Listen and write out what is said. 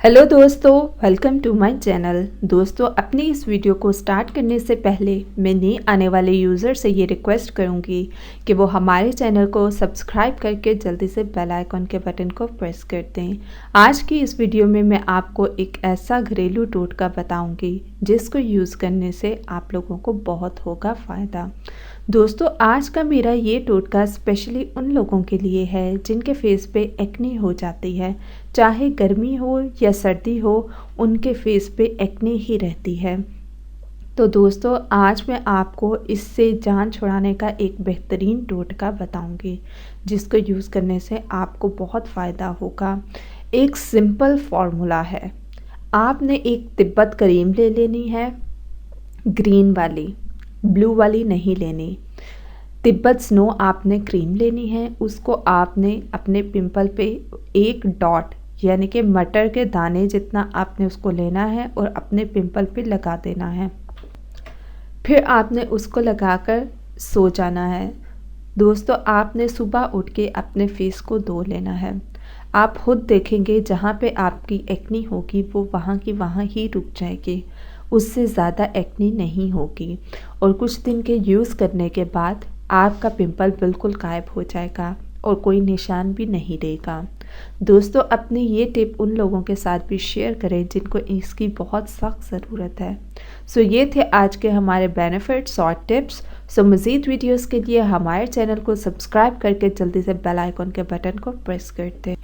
Hello दोस्तों, welcome to my channel. दोस्तों, अपनी इस वीडियो को स्टार्ट करने से पहले मैं नए आने वाले यूज़र से ये रिक्वेस्ट करूँगी कि वो हमारे चैनल को सब्सक्राइब करके जल्दी से बेल आइकन के बटन को प्रेस कर दें। आज की इस वीडियो में मैं आपको एक ऐसा घरेलू टोटका बताऊँगी जिसको यूज़ करने से आप लोगों को बहुत होगा फ़ायदा। दोस्तों, आज का मेरा ये टोटका स्पेशली उन लोगों के लिए है जिनके फेस पे एक्ने हो जाती है। चाहे गर्मी हो या सर्दी हो, उनके फेस पे एक्ने ही रहती है। तो दोस्तों, आज मैं आपको इससे जान छुड़ाने का एक बेहतरीन टोटका बताऊंगी जिसको यूज़ करने से आपको बहुत फ़ायदा होगा। एक सिंपल फार्मूला है। आपने एक तिब्बत क्रीम ले लेनी है, ग्रीन वाली, ब्लू वाली नहीं लेनी। तिब्बत स्नो आपने क्रीम लेनी है। उसको आपने अपने पिंपल पे एक डॉट यानी कि मटर के दाने जितना आपने उसको लेना है और अपने पिंपल पे लगा देना है। फिर आपने उसको लगाकर सो जाना है। दोस्तों, आपने सुबह उठ के अपने फेस को धो लेना है। आप खुद देखेंगे जहाँ पे आपकी एक्नी होगी वो वहाँ की वहाँ ही रुक जाएगी, उससे ज़्यादा एक्नी नहीं होगी और कुछ दिन के यूज़ करने के बाद आपका पिंपल बिल्कुल गायब हो जाएगा और कोई निशान भी नहीं रहेगा। दोस्तों, अपनी ये टिप उन लोगों के साथ भी शेयर करें जिनको इसकी बहुत सख्त ज़रूरत है। सो ये थे आज के हमारे बेनिफिट्स और टिप्स। सो मज़ीद वीडियोस के लिए हमारे चैनल को सब्सक्राइब करके जल्दी से बेल आइकन के बटन को प्रेस कर दें।